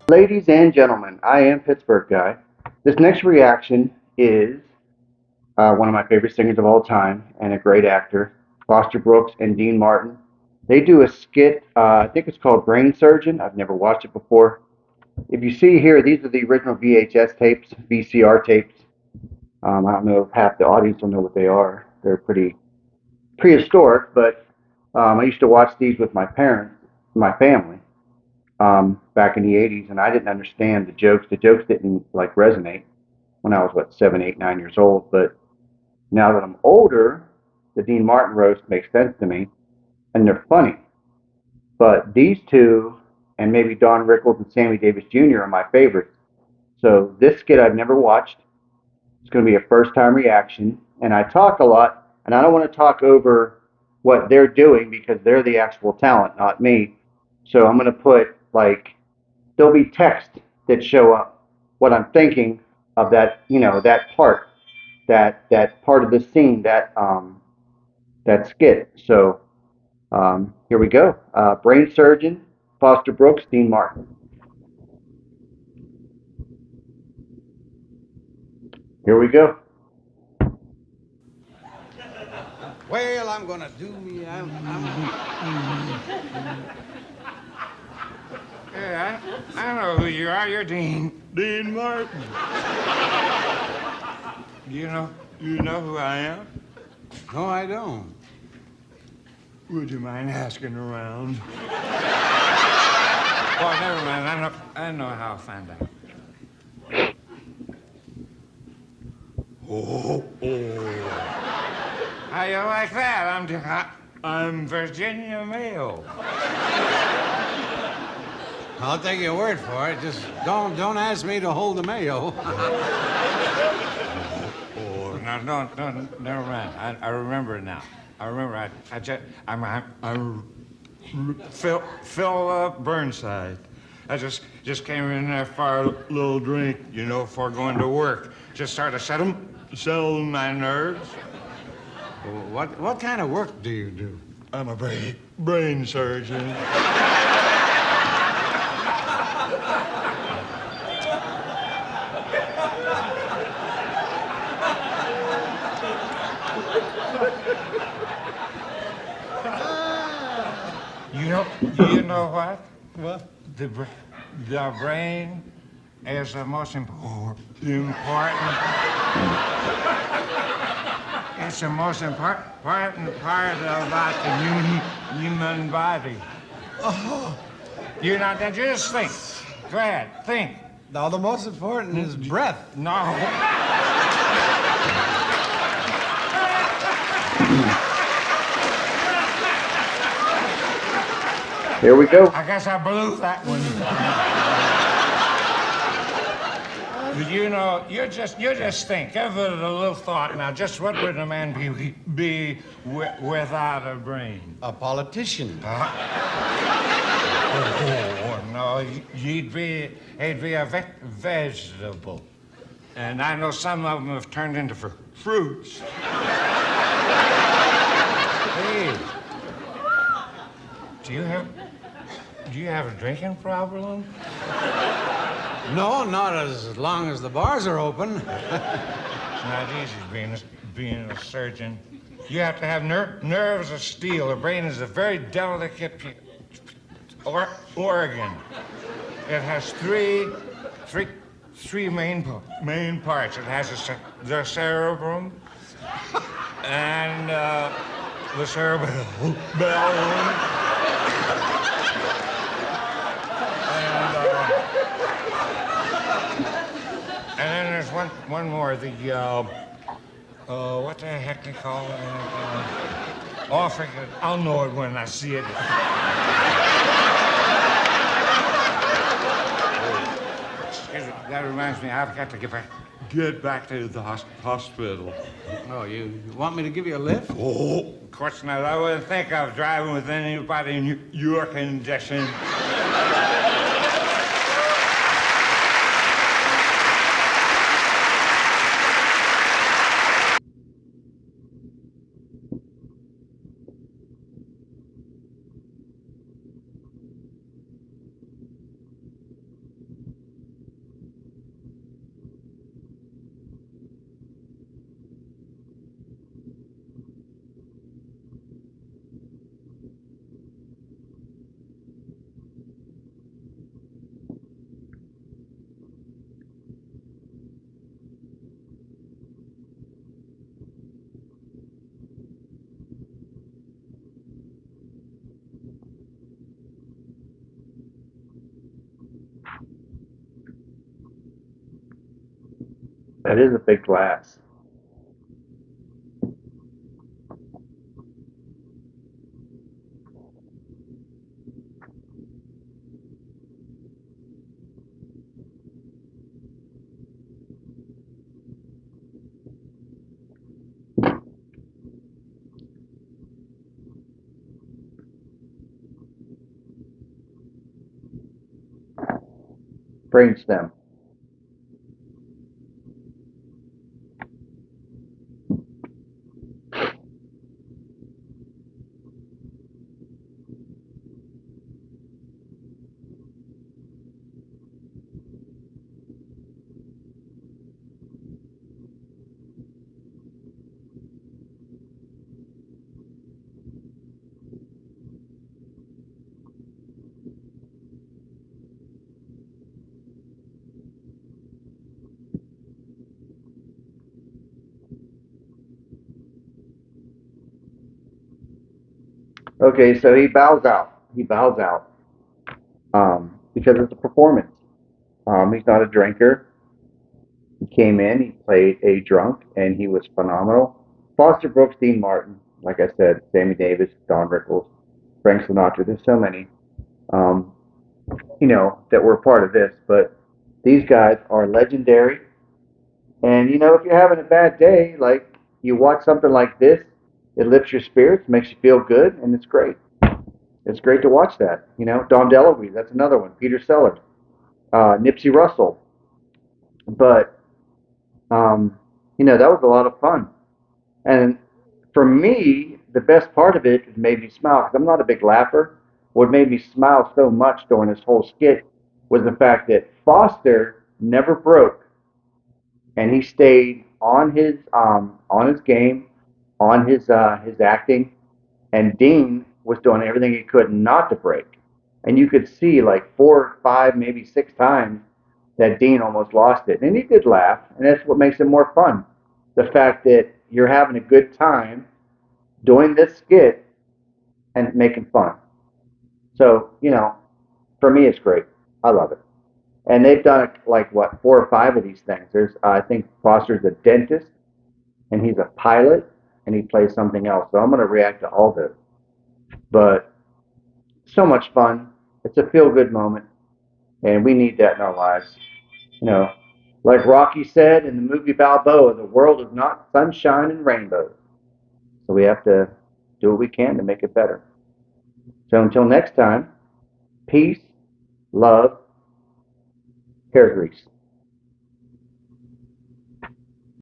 Ladies and gentlemen, I am Pittsburgh Guy. This next reaction is one of my favorite singers of all time and a great actor, Foster Brooks and Dean Martin. They do a skit, I think it's called Brain Surgeon. I've never watched it before. If you see here, these are the original VHS tapes, VCR tapes. I don't know if half the audience will know what they are. They're pretty prehistoric, but I used to watch these with my parents, my family, back in the 80s, and I didn't understand the jokes. The jokes didn't like resonate when I was, what, 7, 8, 9 years old. But now that I'm older, the Dean Martin roast makes sense to me, and they're funny. But these two, and maybe Don Rickles and Sammy Davis Jr. are my favorites. So this skit I've never watched. It's going to be a first time reaction. And I talk a lot, and I don't want to talk over what they're doing because they're the actual talent, not me. So I'm going to put, like, there'll be text that show up what I'm thinking of that, that part, that part of the scene, that skit. So here we go. Brain surgeon, Foster Brooks, Dean Martin. Here we go. Well, I'm gonna do me. Yeah, I know who you are. You're Dean Martin. You know who I am? No, I don't. Would you mind asking around? Oh, never mind. I know how to find out. Oh. How you like that? I'm Virginia Mayo. I'll take your word for it. Just don't ask me to hold the mayo. Oh, no, never mind. I remember it now. I remember. I'm Phil Burnside. I just came in there for a little drink, before going to work. Just started to settle my nerves. What kind of work do you do? I'm a brain surgeon. You know what? What? The brain is the most important. It's the most important part about the human body. Oh. Now just think. Go ahead, think. No, the most important is breath. No. Here we go. I guess I blew that one. You just think. Give it a little thought now. Just what would a man be without a brain? A politician. Oh, no, he'd be a vegetable. And I know some of them have turned into fruits. Hey, do you have a drinking problem? No, not as long as the bars are open. It's not easy being a surgeon. You have to have nerves of steel. The brain is a very delicate organ. It has three main parts. It has the cerebrum and the cerebellum. And then there's one more, what the heck they call it? I forget. I'll know it when I see it. Excuse me, that reminds me, I've got to get back to the hospital. Oh, you want me to give you a lift? Oh, of course not. I wouldn't think of driving with anybody in your condition. That is a big glass. Brainstem. Okay, so he bows out. He bows out because it's a performance. He's not a drinker. He came in, he played a drunk, and he was phenomenal. Foster Brooks, Dean Martin, like I said, Sammy Davis, Don Rickles, Frank Sinatra. There's so many, um, that were part of this. But these guys are legendary. And if you're having a bad day, like you watch something like this, it lifts your spirits, makes you feel good, and it's great. It's great to watch that. Don DeLuise, that's another one. Peter Sellers, Nipsey Russell. But that was a lot of fun. And for me, the best part of it made me smile because I'm not a big laugher. What made me smile so much during this whole skit was the fact that Foster never broke, and he stayed on his game, on his acting, and Dean was doing everything he could not to break. And you could see like 4, 5, maybe 6 times that Dean almost lost it. And he did laugh, and that's what makes it more fun. The fact that you're having a good time doing this skit and making fun. So, for me, it's great. I love it. And they've done like what 4 or 5 of these things. There's I think Foster's a dentist, and he's a pilot, and he plays something else. So I'm going to react to all those. But so much fun. It's a feel good moment, and we need that in our lives. You know, like Rocky said in the movie Balboa, the world is not sunshine and rainbows. So we have to do what we can to make it better. So until next time, peace, love, hair grease.